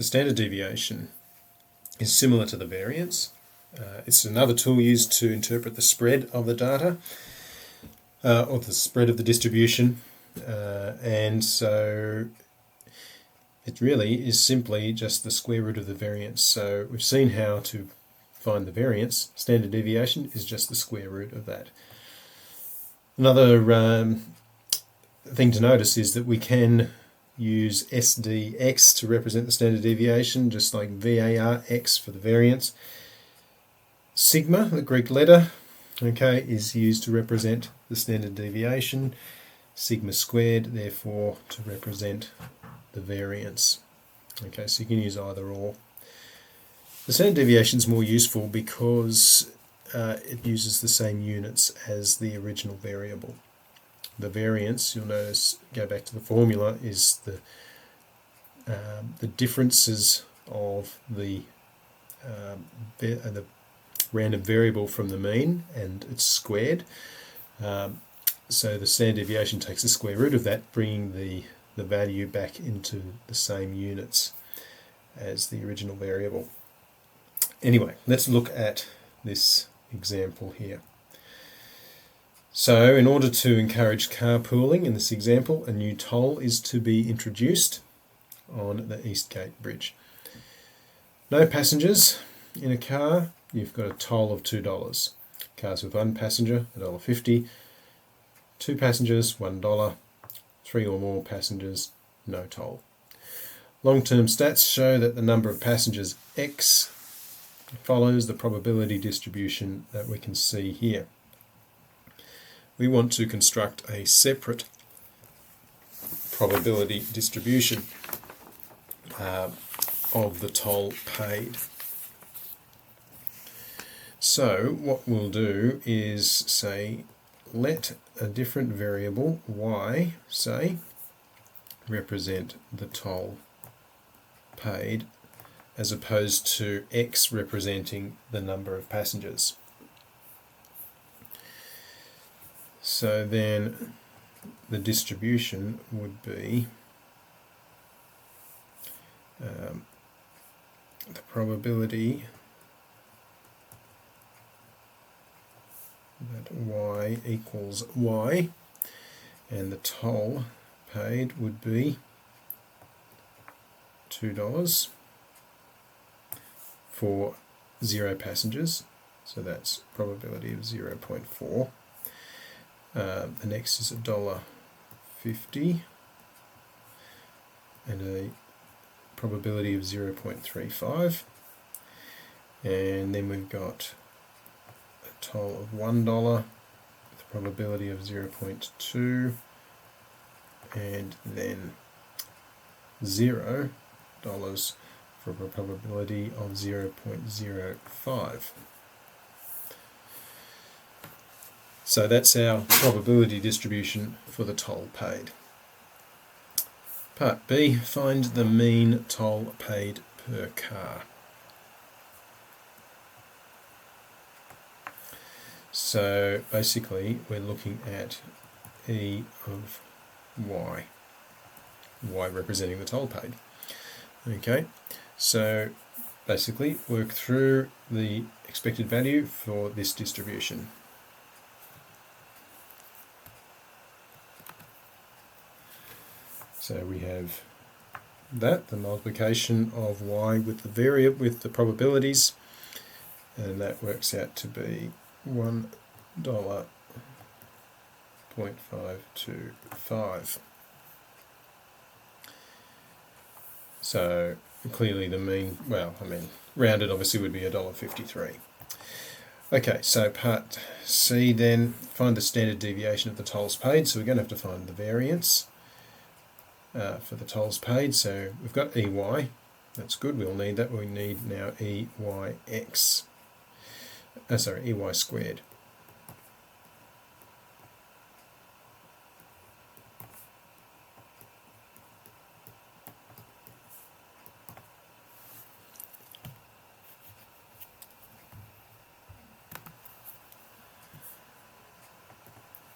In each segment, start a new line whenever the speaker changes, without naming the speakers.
the standard deviation is similar to the variance. It's another tool used to interpret the spread of the data, or the spread of the distribution, and so it really is simply just the square root of the variance. So we've seen how to find the variance. Standard deviation is just the square root of that. Another thing to notice is that we can use SDX to represent the standard deviation, just like VARX for the variance. Sigma, the Greek letter, okay, is used to represent the standard deviation. Sigma squared, therefore, to represent the variance. Okay, so you can use either or. The standard deviation is more useful because it uses the same units as the original variable. The variance, you'll notice, go back to the formula, is the differences of the random variable from the mean, and it's squared. So the standard deviation takes the square root of that, bringing the value back into the same units as the original variable. Anyway, let's look at this example here. So in order to encourage carpooling in this example, a new toll is to be introduced on the Eastgate Bridge. No passengers in a car, you've got a toll of $2. Cars with one passenger, $1.50. Two passengers, $1. Three or more passengers, no toll. Long-term stats show that the number of passengers X follows the probability distribution that we can see here. We want to construct a separate probability distribution of the toll paid. So what we'll do is say, let a different variable, y, say, represent the toll paid, as opposed to x representing the number of passengers. So then the distribution would be the probability that y equals y, and the toll paid would be $2 for 0 passengers, so that's probability of 0.4. The next is $1.50 and a probability of 0.35, and then we've got a toll of $1 with a probability of 0.2, and then $0 for a probability of 0.05. So that's our probability distribution for the toll paid. Part B, find the mean toll paid per car. So basically we're looking at E of y, y representing the toll paid. Okay, so basically work through the expected value for this distribution. So we have that, the multiplication of y with the variable, with the probabilities, and that works out to be $1.525. So clearly the mean, well, I mean, rounded obviously would be $1.53. Okay, so part C then, find the standard deviation of the tolls paid. So we're going to have to find the variance for the tolls paid. So we've got EY, that's good, we'll need that. We need now EYX, EY squared.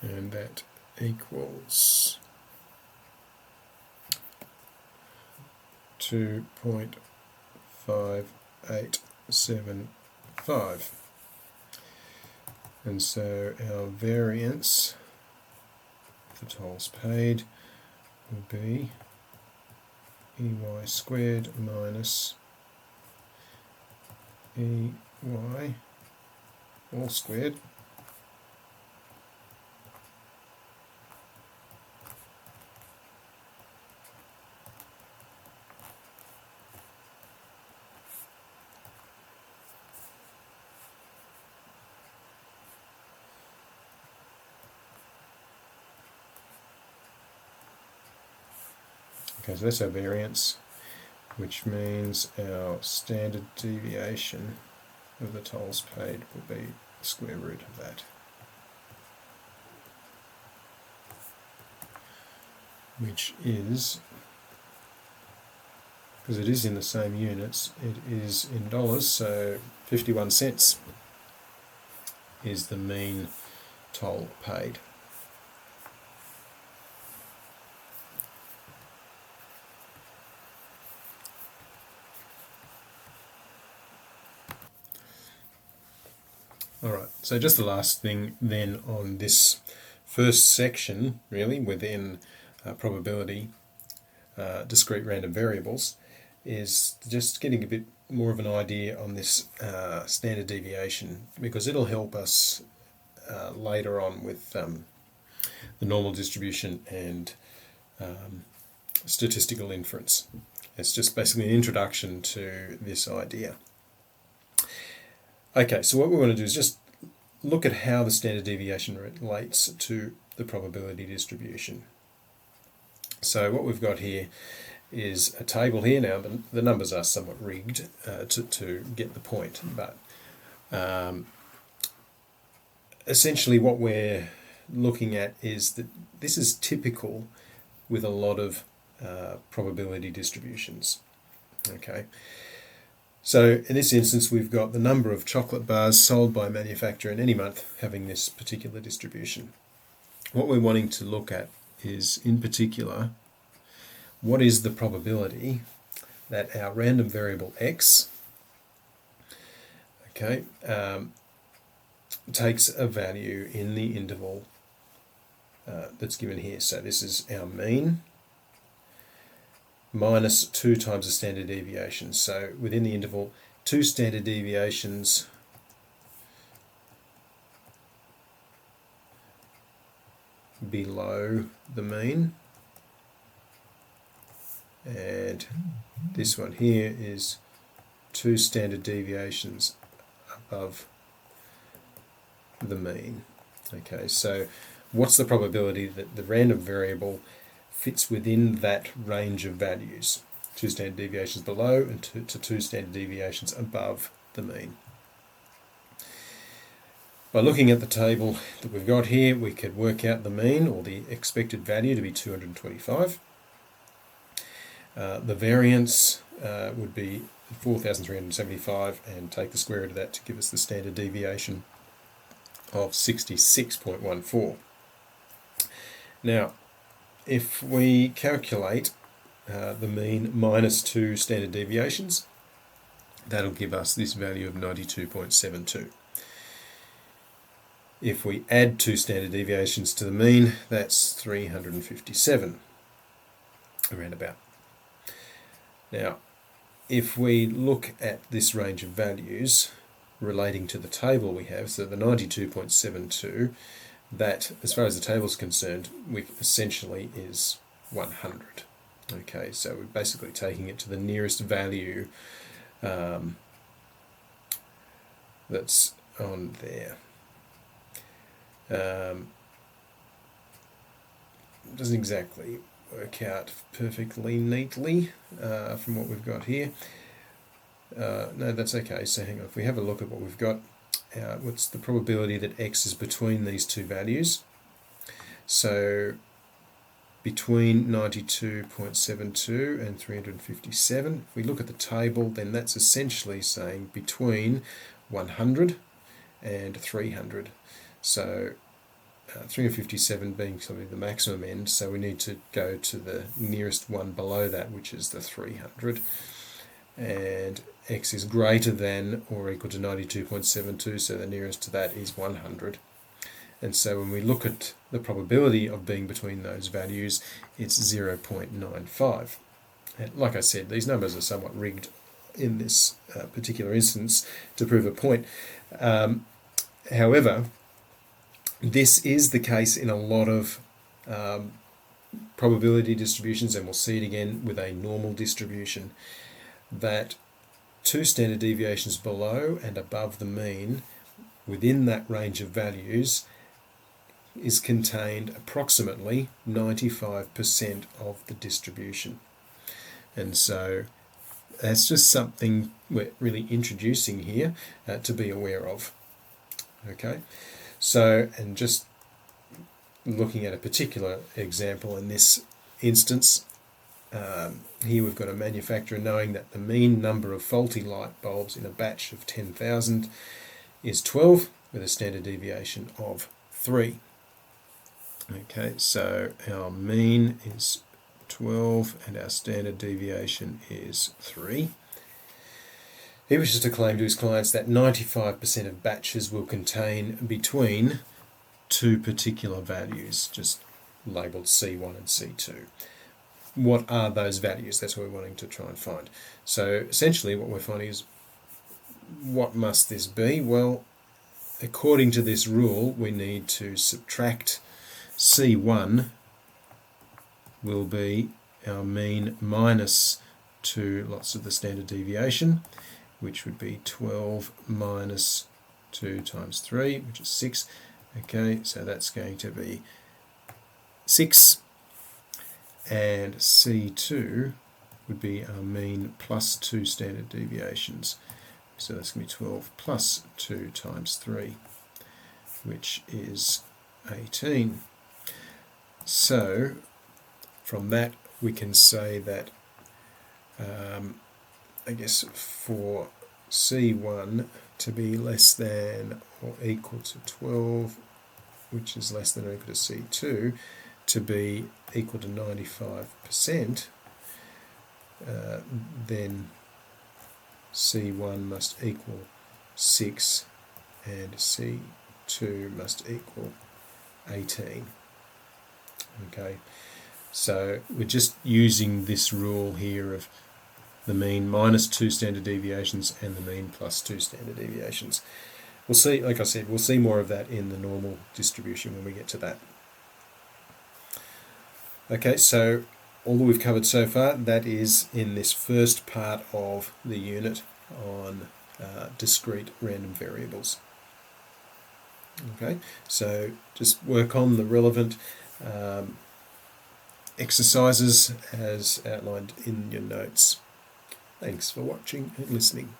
And that equals 2.4 0.5875. And so our variance for tolls paid will be EY squared minus EY all squared okay, so that's our variance, which means our standard deviation of the tolls paid will be the square root of that, which is, because it is in the same units, it is in dollars, so 51 cents is the mean toll paid. Alright, so just the last thing then on this first section, really, within probability discrete random variables, is just getting a bit more of an idea on this standard deviation, because it'll help us later on with the normal distribution and statistical inference. It's just basically an introduction to this idea. Okay, so what we want to do is just look at how the standard deviation relates to the probability distribution. So what we've got here is a table here. Now the numbers are somewhat rigged to get the point, but essentially what we're looking at is that this is typical with a lot of probability distributions. Okay. So in this instance, we've got the number of chocolate bars sold by a manufacturer in any month having this particular distribution. What we're wanting to look at is, in particular, what is the probability that our random variable x, okay, takes a value in the interval that's given here. So this is our mean minus 2 times the standard deviation. So within the interval, 2 standard deviations below the mean, and this one here is 2 standard deviations above the mean. Okay, so what's the probability that the random variable fits within that range of values? 2 standard deviations below and 2 standard deviations above the mean. By looking at the table that we've got here, we could work out the mean, or the expected value, to be 225. The variance would be 4,375, and take the square root of that to give us the standard deviation of 66.14. Now, if we calculate the mean minus 2 standard deviations, that'll give us this value of 92.72. If we add 2 standard deviations to the mean, that's 357, around about. Now, if we look at this range of values relating to the table we have, so the 92.72, that, as far as the table is concerned, essentially is 100. Okay, so we're basically taking it to the nearest value that's on there. Doesn't exactly work out perfectly neatly from what we've got here. No, that's okay. So hang on, if we have a look at what we've got, what's the probability that x is between these two values? So between 92.72 and 357, if we look at the table, then that's essentially saying between 100 and 300. So 357 being sort of the maximum end, so we need to go to the nearest one below that, which is the 300. and x is greater than or equal to 92.72, so the nearest to that is 100. And so when we look at the probability of being between those values, it's 0.95. And like I said, these numbers are somewhat rigged in this particular instance to prove a point. However, this is the case in a lot of probability distributions, and we'll see it again with a normal distribution, that 2 standard deviations below and above the mean within that range of values is contained approximately 95% of the distribution. And so that's just something we're really introducing here to be aware of. Okay, so, and just looking at a particular example in this instance, here we've got a manufacturer knowing that the mean number of faulty light bulbs in a batch of 10,000 is 12 with a standard deviation of 3. Okay, so our mean is 12 and our standard deviation is 3. He wishes to claim to his clients that 95% of batches will contain between 2 particular values, just labelled C1 and C2. What are those values? That's what we're wanting to try and find. So essentially what we're finding is, what must this be? Well, according to this rule, we need to subtract C1 will be our mean minus 2 lots of the standard deviation, which would be 12 minus 2 times 3, which is 6. Okay, so that's going to be 6. And C2 would be our mean plus 2 standard deviations. So that's going to be 12 plus 2 times 3, which is 18. So from that we can say that I guess for C1 to be less than or equal to 12, which is less than or equal to C2, to be equal to 95%, then C1 must equal 6 and C2 must equal 18. Okay, so we're just using this rule here of the mean minus 2 standard deviations and the mean plus 2 standard deviations. We'll see, like I said, we'll see more of that in the normal distribution when we get to that. Okay, so all that we've covered so far, that is in this first part of the unit on discrete random variables. Okay, so just work on the relevant exercises as outlined in your notes. Thanks for watching and listening.